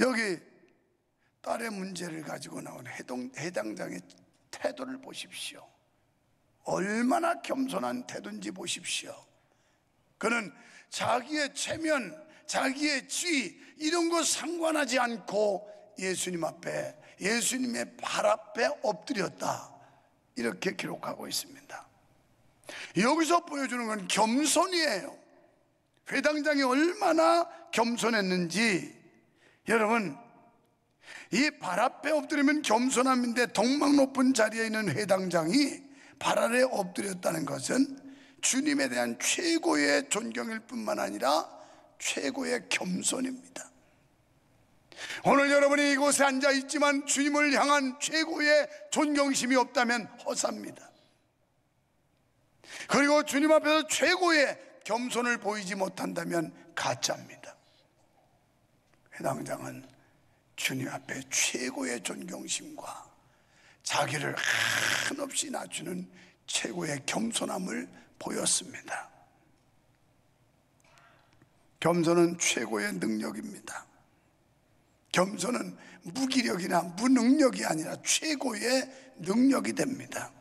여기 딸의 문제를 가지고 나온 해당장의 태도를 보십시오. 얼마나 겸손한 태도인지 보십시오. 그는 자기의 체면, 자기의 지위 이런 거 상관하지 않고 예수님 앞에, 예수님의 발 앞에 엎드렸다, 이렇게 기록하고 있습니다. 여기서 보여주는 건 겸손이에요. 회당장이 얼마나 겸손했는지. 여러분, 이 발 앞에 엎드리면 겸손함인데 동막 높은 자리에 있는 회당장이 발 아래 엎드렸다는 것은 주님에 대한 최고의 존경일 뿐만 아니라 최고의 겸손입니다. 오늘 여러분이 이곳에 앉아 있지만 주님을 향한 최고의 존경심이 없다면 허사입니다. 그리고 주님 앞에서 최고의 겸손을 보이지 못한다면 가짜입니다. 회당장은 주님 앞에 최고의 존경심과 자기를 한없이 낮추는 최고의 겸손함을 보였습니다. 겸손은 최고의 능력입니다. 겸손은 무기력이나 무능력이 아니라 최고의 능력이 됩니다.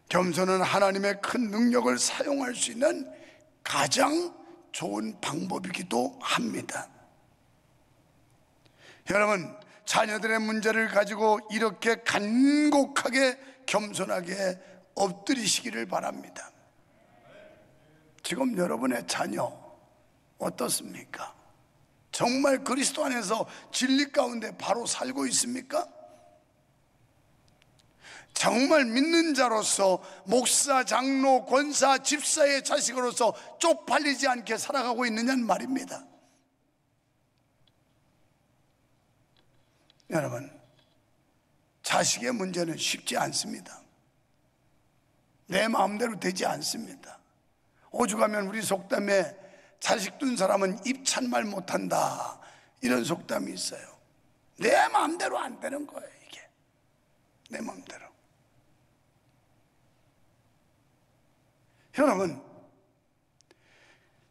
겸손은 하나님의 큰 능력을 사용할 수 있는 가장 좋은 방법이기도 합니다. 여러분, 자녀들의 문제를 가지고 이렇게 간곡하게 겸손하게 엎드리시기를 바랍니다. 지금 여러분의 자녀 어떻습니까? 정말 그리스도 안에서 진리 가운데 바로 살고 있습니까? 정말 믿는 자로서 목사, 장로, 권사, 집사의 자식으로서 쪽팔리지 않게 살아가고 있느냐는 말입니다. 여러분, 자식의 문제는 쉽지 않습니다. 내 마음대로 되지 않습니다. 오죽하면 우리 속담에 자식 둔 사람은 입찬 말 못한다, 이런 속담이 있어요. 내 마음대로 안 되는 거예요. 이게 내 마음대로. 여러분,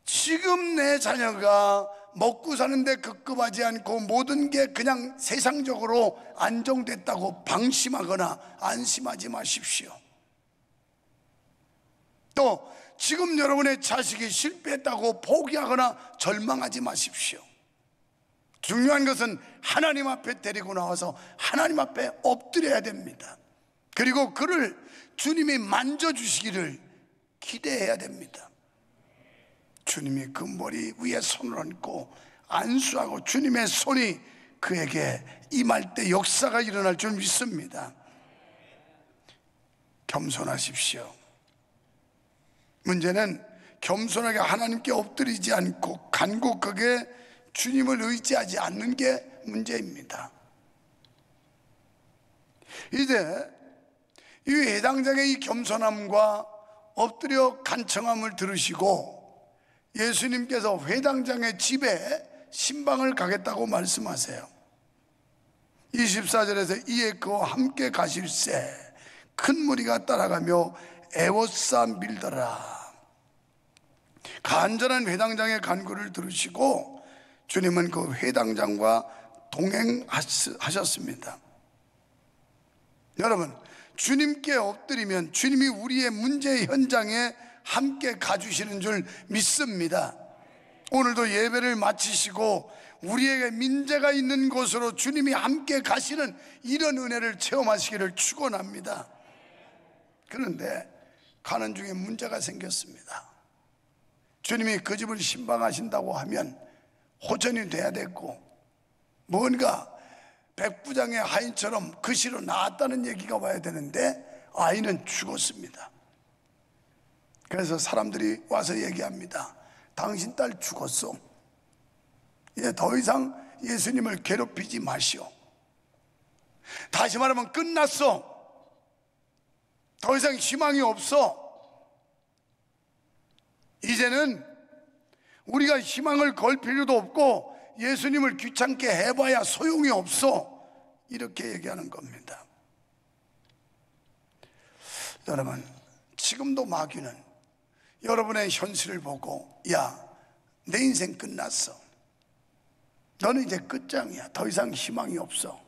지금 내 자녀가 먹고 사는데 급급하지 않고 모든 게 그냥 세상적으로 안정됐다고 방심하거나 안심하지 마십시오. 또 지금 여러분의 자식이 실패했다고 포기하거나 절망하지 마십시오. 중요한 것은 하나님 앞에 데리고 나와서 하나님 앞에 엎드려야 됩니다. 그리고 그를 주님이 만져주시기를 기대해야 됩니다. 주님이 그 머리 위에 손을 얹고 안수하고 주님의 손이 그에게 임할 때 역사가 일어날 줄 믿습니다. 겸손하십시오. 문제는 겸손하게 하나님께 엎드리지 않고 간곡하게 주님을 의지하지 않는 게 문제입니다. 이제 이 해당장의 이 겸손함과 엎드려 간청함을 들으시고 예수님께서 회당장의 집에 신방을 가겠다고 말씀하세요. 24절에서 이에 그와 함께 가실새 큰 무리가 따라가며 애워싸 밀더라. 간절한 회당장의 간구를 들으시고 주님은 그 회당장과 동행하셨습니다. 여러분, 주님께 엎드리면 주님이 우리의 문제 현장에 함께 가주시는 줄 믿습니다. 오늘도 예배를 마치시고 우리에게 문제가 있는 곳으로 주님이 함께 가시는 이런 은혜를 체험하시기를 축원합니다. 그런데 가는 중에 문제가 생겼습니다. 주님이 그 집을 신방하신다고 하면 호전이 돼야 됐고, 뭔가 백부장의 하인처럼 그 시로 나왔다는 얘기가 와야 되는데 아이는 죽었습니다. 그래서 사람들이 와서 얘기합니다. 당신 딸 죽었어. 이제 더 이상 예수님을 괴롭히지 마시오. 다시 말하면 끝났어. 더 이상 희망이 없어. 이제는 우리가 희망을 걸 필요도 없고 예수님을 귀찮게 해봐야 소용이 없어. 이렇게 얘기하는 겁니다. 여러분, 지금도 마귀는 여러분의 현실을 보고 야, 내 인생 끝났어. 너는 이제 끝장이야. 더 이상 희망이 없어.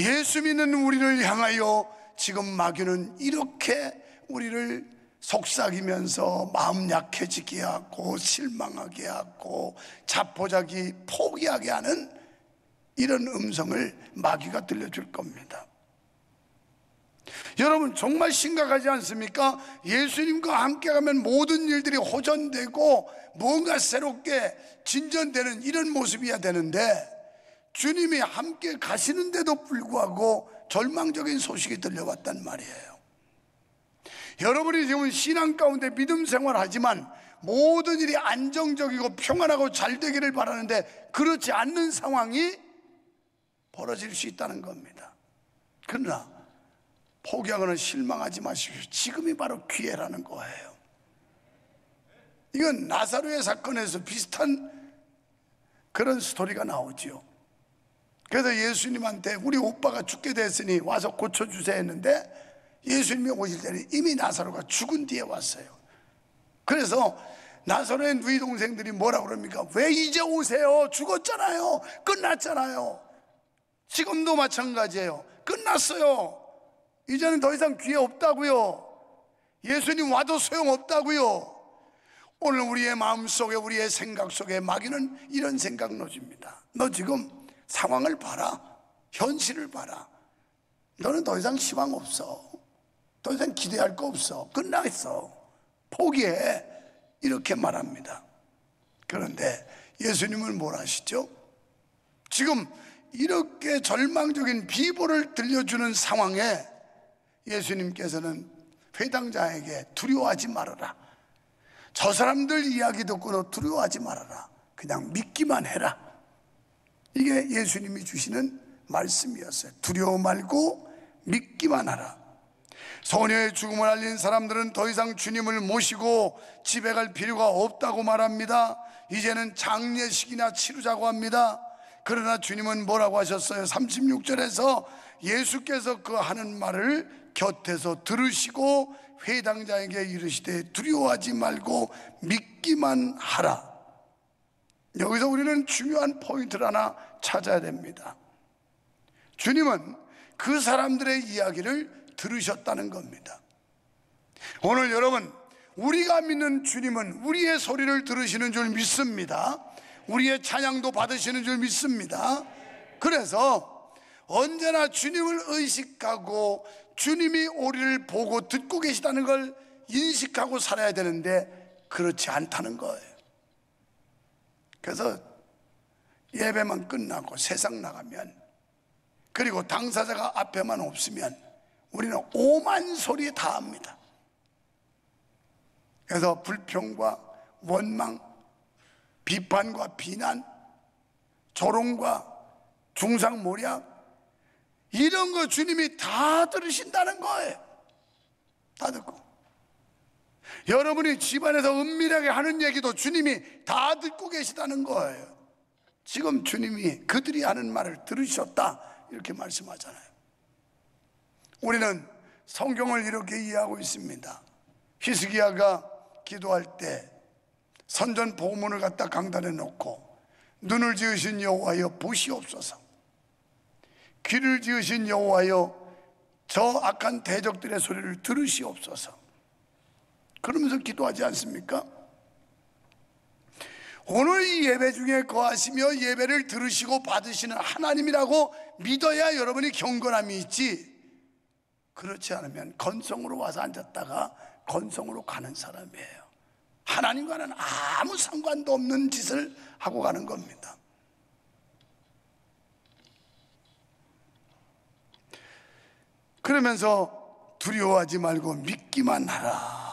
예수 믿는 우리를 향하여 지금 마귀는 이렇게 우리를 속삭이면서 마음 약해지게 하고 실망하게 하고 자포자기 포기하게 하는 이런 음성을 마귀가 들려줄 겁니다. 여러분, 정말 심각하지 않습니까? 예수님과 함께 가면 모든 일들이 호전되고 뭔가 새롭게 진전되는 이런 모습이어야 되는데, 주님이 함께 가시는데도 불구하고 절망적인 소식이 들려왔단 말이에요. 여러분이 지금 신앙 가운데 믿음 생활하지만 모든 일이 안정적이고 평안하고 잘 되기를 바라는데 그렇지 않는 상황이 벌어질 수 있다는 겁니다. 그러나 포기하거나 실망하지 마십시오. 지금이 바로 기회라는 거예요. 이건 나사로의 사건에서 비슷한 그런 스토리가 나오지요. 그래서 예수님한테 우리 오빠가 죽게 됐으니 와서 고쳐주세요 했는데, 예수님이 오실 때는 이미 나사로가 죽은 뒤에 왔어요. 그래서 나사로의 누이 동생들이 뭐라 그럽니까? 왜 이제 오세요? 죽었잖아요. 끝났잖아요. 지금도 마찬가지예요. 끝났어요. 이제는 더 이상 기회 없다고요. 예수님 와도 소용없다고요. 오늘 우리의 마음속에, 우리의 생각 속에 마귀는 이런 생각 넣어줍니다. 너 지금 상황을 봐라. 현실을 봐라. 너는 더 이상 희망 없어. 더 이상 기대할 거 없어. 끝났어. 포기해. 이렇게 말합니다. 그런데 예수님은 뭘 하시죠? 지금 이렇게 절망적인 비보를 들려주는 상황에 예수님께서는 회당장에게 두려워하지 말아라. 저 사람들 이야기 듣고 너 두려워하지 말아라. 그냥 믿기만 해라. 이게 예수님이 주시는 말씀이었어요. 두려워 말고 믿기만 하라. 소녀의 죽음을 알린 사람들은 더 이상 주님을 모시고 집에 갈 필요가 없다고 말합니다. 이제는 장례식이나 치르자고 합니다. 그러나 주님은 뭐라고 하셨어요? 36절에서 예수께서 그 하는 말을 곁에서 들으시고 회당장에게 이르시되 두려워하지 말고 믿기만 하라. 여기서 우리는 중요한 포인트를 하나 찾아야 됩니다. 주님은 그 사람들의 이야기를 들으셨다는 겁니다. 오늘 여러분, 우리가 믿는 주님은 우리의 소리를 들으시는 줄 믿습니다. 우리의 찬양도 받으시는 줄 믿습니다. 그래서 언제나 주님을 의식하고 주님이 우리를 보고 듣고 계시다는 걸 인식하고 살아야 되는데 그렇지 않다는 거예요. 그래서 예배만 끝나고 세상 나가면, 그리고 당사자가 앞에만 없으면 우리는 오만 소리 다 합니다. 그래서 불평과 원망, 비판과 비난, 조롱과 중상모략, 이런 거 주님이 다 들으신다는 거예요. 다 듣고, 여러분이 집안에서 은밀하게 하는 얘기도 주님이 다 듣고 계시다는 거예요. 지금 주님이 그들이 하는 말을 들으셨다 이렇게 말씀하잖아요. 우리는 성경을 이렇게 이해하고 있습니다. 히스기야가 기도할 때 선전 보문을 갖다 강단에 놓고, 눈을 지으신 여호와여 보시옵소서, 귀를 지으신 여호와여 저 악한 대적들의 소리를 들으시옵소서, 그러면서 기도하지 않습니까? 오늘 이 예배 중에 거하시며 예배를 들으시고 받으시는 하나님이라고 믿어야 여러분이 경건함이 있지, 그렇지 않으면 건성으로 와서 앉았다가 건성으로 가는 사람이에요. 하나님과는 아무 상관도 없는 짓을 하고 가는 겁니다. 그러면서 두려워하지 말고 믿기만 하라.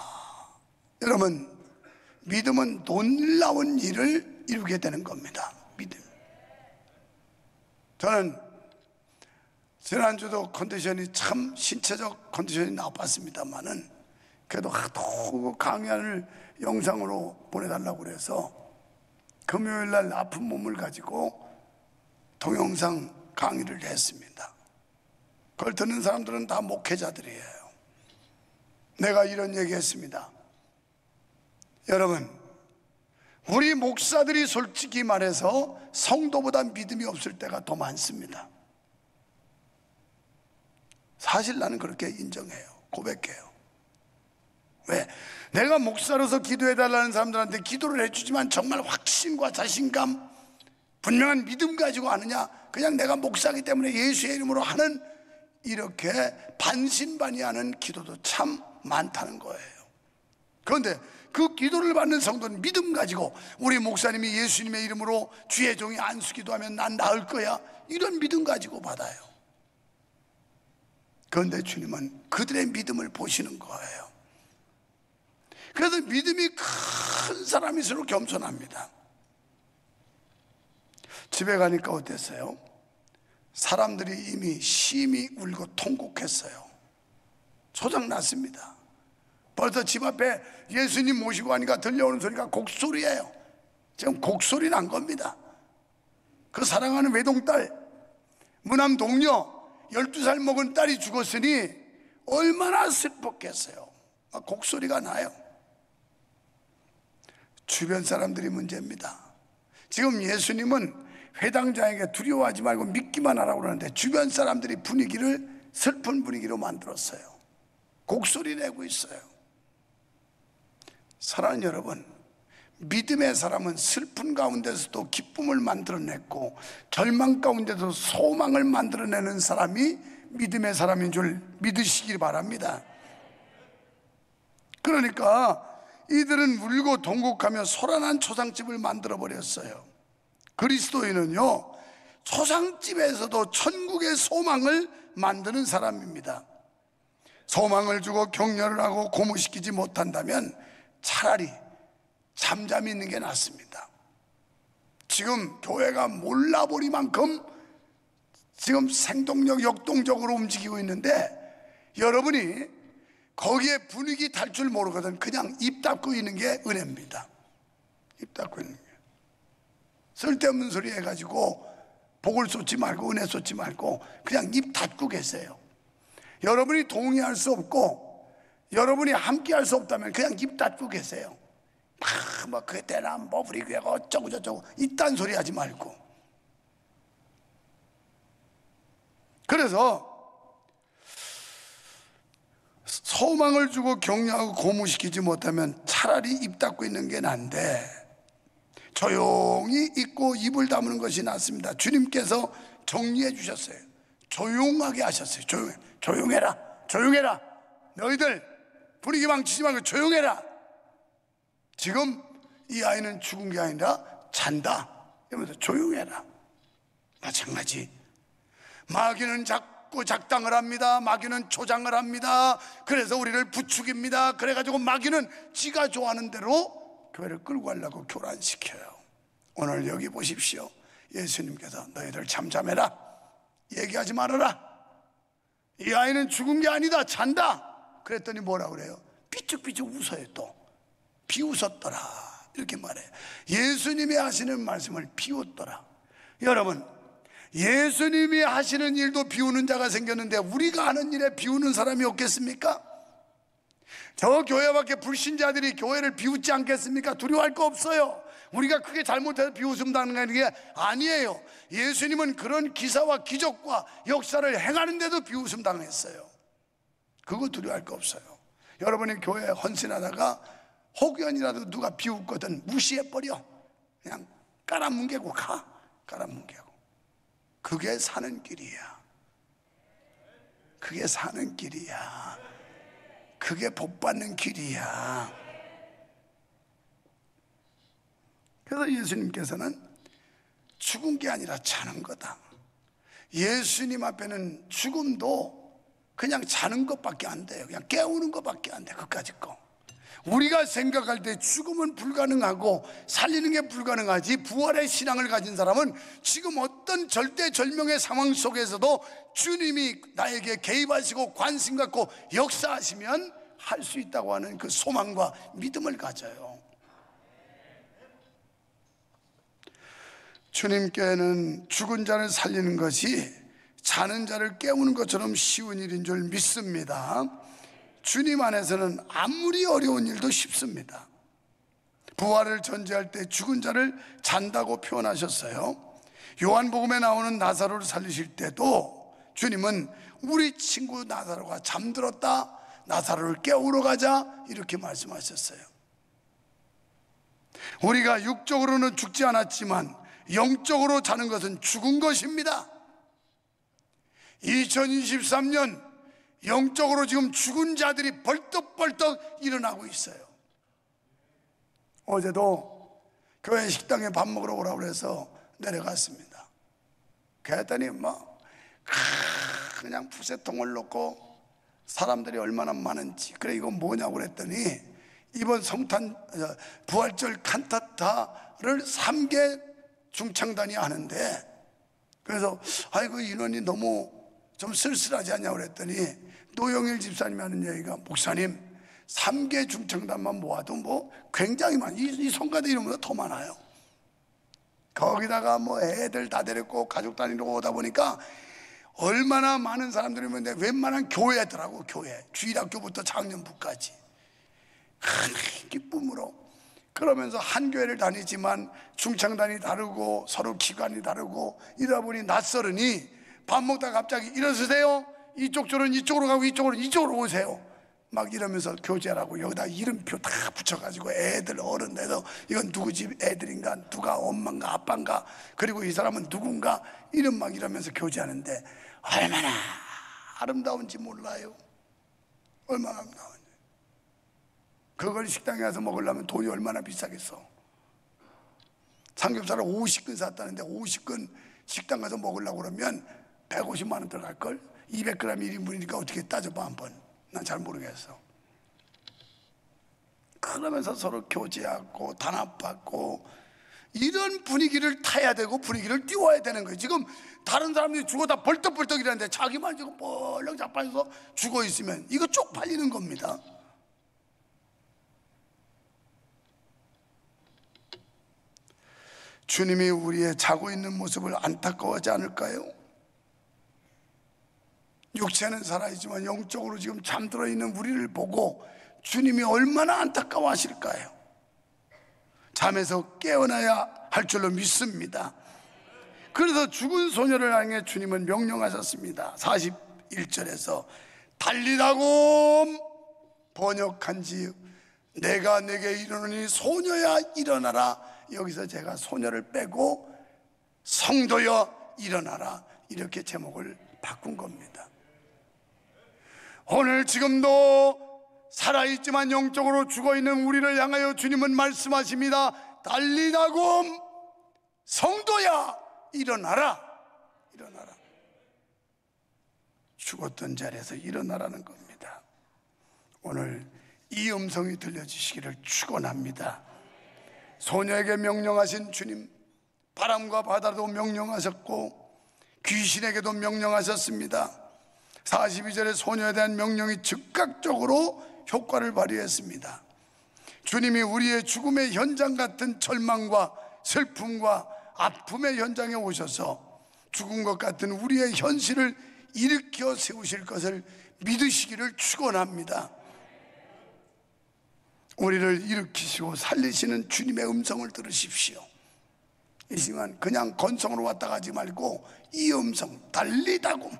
여러분, 믿음은 놀라운 일을 이루게 되는 겁니다. 믿음. 저는 지난주도 컨디션이 참 신체적 컨디션이 나빴습니다만은 그래도 하도 강연을 영상으로 보내달라고 그래서 금요일 날 아픈 몸을 가지고 동영상 강의를 했습니다. 그걸 듣는 사람들은 다 목회자들이에요. 내가 이런 얘기 했습니다. 여러분, 우리 목사들이 솔직히 말해서 성도보다 믿음이 없을 때가 더 많습니다. 사실 나는 그렇게 인정해요. 고백해요. 왜? 내가 목사로서 기도해달라는 사람들한테 기도를 해주지만 정말 확신과 자신감, 분명한 믿음 가지고 하느냐, 그냥 내가 목사이기 때문에 예수의 이름으로 하는, 이렇게 반신반의하는 기도도 참 많다는 거예요. 그런데 그 기도를 받는 성도는 믿음 가지고 우리 목사님이 예수님의 이름으로 주의 종이 안수기도 하면 난 나을 거야, 이런 믿음 가지고 받아요. 그런데 주님은 그들의 믿음을 보시는 거예요. 그래서 믿음이 큰 사람일수록 겸손합니다. 집에 가니까 어땠어요? 사람들이 이미 심히 울고 통곡했어요. 소장났습니다. 벌써 집 앞에 예수님 모시고 하니까 들려오는 소리가 곡소리예요. 지금 곡소리 난 겁니다. 그 사랑하는 외동딸, 무남 동료 12살 먹은 딸이 죽었으니 얼마나 슬펐겠어요. 막 곡소리가 나요. 주변 사람들이 문제입니다. 지금 예수님은 회당장에게 두려워하지 말고 믿기만 하라고 그러는데 주변 사람들이 분위기를 슬픈 분위기로 만들었어요. 곡소리 내고 있어요. 사랑하는 여러분, 믿음의 사람은 슬픈 가운데서도 기쁨을 만들어냈고 절망 가운데서 소망을 만들어내는 사람이 믿음의 사람인 줄 믿으시길 바랍니다. 그러니까 이들은 울고 통곡하며 소란한 초상집을 만들어 버렸어요. 그리스도인은요, 초상집에서도 천국의 소망을 만드는 사람입니다. 소망을 주고 격려를 하고 고무시키지 못한다면 차라리 잠잠히 있는 게 낫습니다. 지금 교회가 몰라버리만큼 지금 생동력, 역동적으로 움직이고 있는데 여러분이 거기에 분위기 탈 줄 모르거든 그냥 입 닫고 있는 게 은혜입니다. 입 닫고 있는 게. 쓸데없는 소리 해가지고 복을 쏟지 말고 은혜 쏟지 말고 그냥 입 닫고 계세요. 여러분이 동의할 수 없고 여러분이 함께 할 수 없다면 그냥 입 닫고 계세요. 뭐 그때나 뭐 우리 교회가 어쩌고 저쩌고 이딴 소리 하지 말고. 그래서 소망을 주고 격려하고 고무시키지 못하면 차라리 입 닫고 있는 게 난데 조용히 있고 입을 다무는 것이 낫습니다. 주님께서 정리해 주셨어요. 조용하게 하셨어요. 조용해라, 조용해라. 너희들 분위기 망치지 말고 조용해라. 지금 이 아이는 죽은 게 아니라 잔다. 이러면서 조용해라. 마찬가지. 마귀는 자꾸 작당을 합니다. 마귀는 조장을 합니다. 그래서 우리를 부추깁니다. 그래가지고 마귀는 지가 좋아하는 대로 교회를 끌고 가려고 교란시켜요. 오늘 여기 보십시오. 예수님께서 너희들 잠잠해라, 얘기하지 말아라. 이 아이는 죽은 게 아니다, 잔다. 그랬더니 뭐라 그래요? 삐죽삐죽 웃어요. 또 비웃었더라 이렇게 말해요. 예수님이 하시는 말씀을 비웃더라. 여러분, 예수님이 하시는 일도 비우는 자가 생겼는데 우리가 하는 일에 비우는 사람이 없겠습니까? 저 교회 밖에 불신자들이 교회를 비웃지 않겠습니까? 두려워할 거 없어요. 우리가 크게 잘못해서 비웃음 당하는 게 아니에요. 예수님은 그런 기사와 기적과 역사를 행하는데도 비웃음 당했어요. 그거 두려워할 거 없어요. 여러분이 교회 헌신하다가 혹연이라도 누가 비웃거든 무시해버려. 그냥 깔아뭉개고 가. 깔아뭉개고. 그게 사는 길이야. 그게 사는 길이야. 그게 복 받는 길이야. 그래서 예수님께서는 죽은 게 아니라 자는 거다. 예수님 앞에는 죽음도 그냥 자는 것밖에 안 돼요. 그냥 깨우는 것밖에 안 돼. 그까짓 거. 우리가 생각할 때 죽음은 불가능하고 살리는 게 불가능하지, 부활의 신앙을 가진 사람은 지금 어떤 절대절명의 상황 속에서도 주님이 나에게 개입하시고 관심 갖고 역사하시면 할 수 있다고 하는 그 소망과 믿음을 가져요. 주님께는 죽은 자를 살리는 것이 자는 자를 깨우는 것처럼 쉬운 일인 줄 믿습니다. 주님 안에서는 아무리 어려운 일도 쉽습니다. 부활을 전제할 때 죽은 자를 잔다고 표현하셨어요. 요한복음에 나오는 나사로를 살리실 때도 주님은 우리 친구 나사로가 잠들었다, 나사로를 깨우러 가자, 이렇게 말씀하셨어요. 우리가 육적으로는 죽지 않았지만 영적으로 자는 것은 죽은 것입니다. 2023년 영적으로 지금 죽은 자들이 벌떡벌떡 일어나고 있어요. 어제도 교회 식당에 밥 먹으러 오라고 해서 내려갔습니다. 그랬더니 그냥 푸세통을 놓고 사람들이 얼마나 많은지, 그래 이거 뭐냐고 그랬더니 이번 성탄 부활절 칸타타를 3개 중창단이 하는데, 그래서 아이고 인원이 너무 좀 쓸쓸하지 않냐고 그랬더니 노영일 집사님이 하는 얘기가, 목사님 3개 중창단만 모아도 굉장히 이 성가대 이름보다 더 많아요. 거기다가 애들 다 데리고 가족 단위로 오다 보니까 얼마나 많은 사람들이 있는데 웬만한 교회더라고. 교회 주일학교부터 작년부까지 큰 기쁨으로, 그러면서 한 교회를 다니지만 중창단이 다르고 서로 기관이 다르고 이러다 보니 낯설으니 밥 먹다가 갑자기 일어서세요, 이쪽 줄은 이쪽으로 가고 이쪽으로 오세요, 막 이러면서 교제라고 여기다 이름표 다 붙여가지고 애들 어른들도 이건 누구 집 애들인가, 누가 엄마인가 아빠인가, 그리고 이 사람은 누군가, 이름 막 이러면서 교제하는데 얼마나 아름다운지 몰라요. 얼마나 아름다운지. 그걸 식당에 가서 먹으려면 돈이 얼마나 비싸겠어. 삼겹살을 50근 샀다는데 50근 식당 가서 먹으려고 그러면 150만 원 들어갈걸. 200g 1인분이니까 어떻게 따져봐 한번. 난 잘 모르겠어. 그러면서 서로 교제하고 단합받고 이런 분위기를 타야 되고 분위기를 띄워야 되는 거예요. 지금 다른 사람들이 죽어 다 벌떡벌떡 이러는데 자기만 지금 벌렁 자빠져서 죽어 있으면 이거 쪽팔리는 겁니다. 주님이 우리의 자고 있는 모습을 안타까워하지 않을까요? 육체는 살아있지만 영적으로 지금 잠들어 있는 우리를 보고 주님이 얼마나 안타까워하실까요? 잠에서 깨어나야 할 줄로 믿습니다. 그래서 죽은 소녀를 향해 주님은 명령하셨습니다. 41절에서 달리다곰, 번역한지 내가 내게 이르노니 소녀야 일어나라. 여기서 제가 소녀를 빼고 성도여 일어나라, 이렇게 제목을 바꾼 겁니다. 오늘 지금도 살아있지만 영적으로 죽어있는 우리를 향하여 주님은 말씀하십니다. 달리다곰, 성도야 일어나라. 일어나라. 죽었던 자리에서 일어나라는 겁니다. 오늘 이 음성이 들려주시기를 축원합니다. 소녀에게 명령하신 주님, 바람과 바다도 명령하셨고 귀신에게도 명령하셨습니다. 42절의 소녀에 대한 명령이 즉각적으로 효과를 발휘했습니다. 주님이 우리의 죽음의 현장 같은 절망과 슬픔과 아픔의 현장에 오셔서 죽은 것 같은 우리의 현실을 일으켜 세우실 것을 믿으시기를 축원합니다. 우리를 일으키시고 살리시는 주님의 음성을 들으십시오. 이 시간 그냥 건성으로 왔다 가지 말고 이 음성, 달리다곰,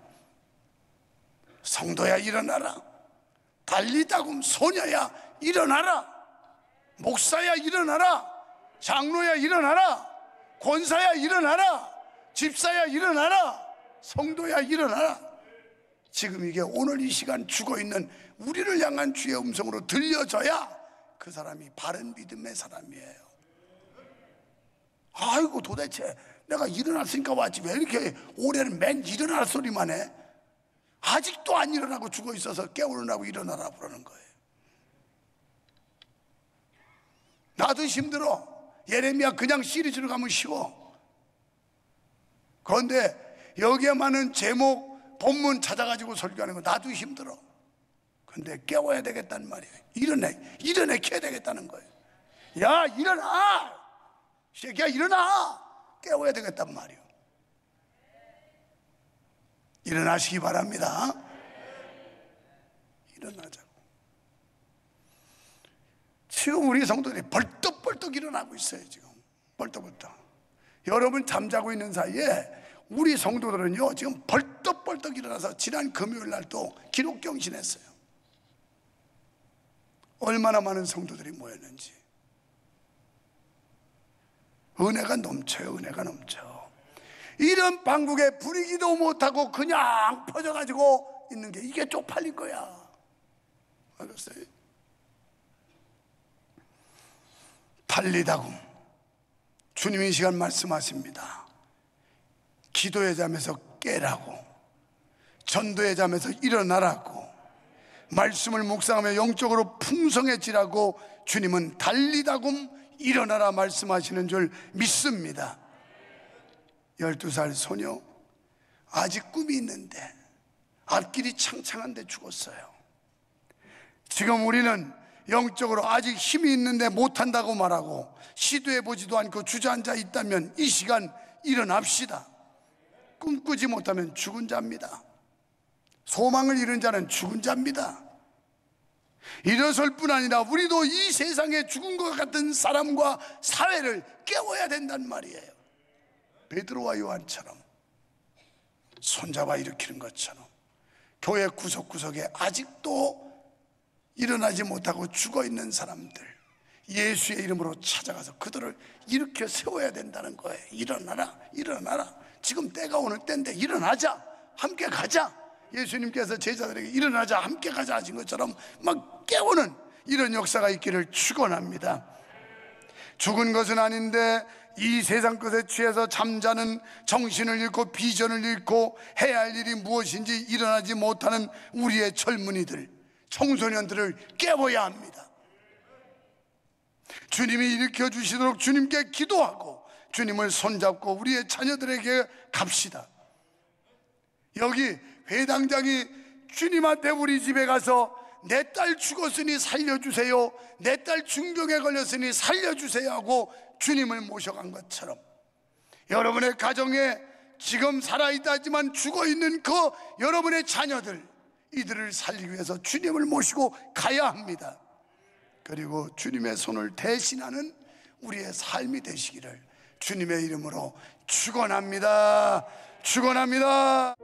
성도야 일어나라. 달리다곰, 소녀야 일어나라. 목사야 일어나라. 장로야 일어나라. 권사야 일어나라. 집사야 일어나라. 성도야 일어나라. 지금 이게 오늘 이 시간 죽어있는 우리를 향한 주의 음성으로 들려져야 그 사람이 바른 믿음의 사람이에요. 아이고 도대체 내가 일어났으니까 왔지 왜 이렇게 올해는 맨 일어날 소리만 해? 아직도 안 일어나고 죽어 있어서 깨우려고 일어나라 그러는 거예요. 나도 힘들어. 예레미야 그냥 시리즈로 가면 쉬워. 그런데 여기에 많은 제목 본문 찾아가지고 설교하는 거 나도 힘들어. 근데 깨워야 되겠다는 말이에요. 일어나켜야 되겠다는 거예요. 야 일어나, 새끼야 일어나. 깨워야 되겠단 말이에요. 일어나시기 바랍니다. 일어나자고. 지금 우리 성도들이 벌떡벌떡 벌떡벌떡 일어나고 있어요. 지금 벌떡벌떡. 여러분 잠자고 있는 사이에 우리 성도들은요 지금 벌떡벌떡 일어나서 지난 금요일 날도 기록경신했어요. 얼마나 많은 성도들이 모였는지. 은혜가 넘쳐요. 은혜가 넘쳐. 이런 방국에 부리기도 못하고 그냥 퍼져가지고 있는 게 이게 쪽팔린 거야. 알겠어요? 달리다금 주님이 이 시간 말씀하십니다. 기도의 잠에서 깨라고, 전도의 잠에서 일어나라고, 말씀을 묵상하며 영적으로 풍성해지라고 주님은 달리다금 일어나라 말씀하시는 줄 믿습니다. 12살 소녀 아직 꿈이 있는데 앞길이 창창한데 죽었어요. 지금 우리는 영적으로 아직 힘이 있는데 못한다고 말하고 시도해보지도 않고 주저앉아 있다면 이 시간 일어납시다. 꿈꾸지 못하면 죽은 자입니다. 소망을 잃은 자는 죽은 자입니다. 일어설 뿐 아니라 우리도 이 세상에 죽은 것 같은 사람과 사회를 깨워야 된단 말이에요. 베드로와 요한처럼 손잡아 일으키는 것처럼 교회 구석구석에 아직도 일어나지 못하고 죽어있는 사람들 예수의 이름으로 찾아가서 그들을 일으켜 세워야 된다는 거예요. 일어나라, 일어나라. 지금 때가 오는 때인데 일어나자, 함께 가자. 예수님께서 제자들에게 일어나자, 함께 가자 하신 것처럼 막 깨우는 이런 역사가 있기를 축원합니다. 죽은 것은 아닌데 이 세상 것에 취해서 잠자는 정신을 잃고 비전을 잃고 해야 할 일이 무엇인지 일어나지 못하는 우리의 젊은이들, 청소년들을 깨워야 합니다. 주님이 일으켜 주시도록 주님께 기도하고 주님을 손잡고 우리의 자녀들에게 갑시다. 여기 회당장이 주님한테 우리 집에 가서 내 딸 죽었으니 살려주세요, 내 딸 중병에 걸렸으니 살려주세요 하고 주님을 모셔간 것처럼 여러분의 가정에 지금 살아있다 하지만 죽어있는 그 여러분의 자녀들, 이들을 살리기 위해서 주님을 모시고 가야 합니다. 그리고 주님의 손을 대신하는 우리의 삶이 되시기를 주님의 이름으로 축원합니다. 축원합니다.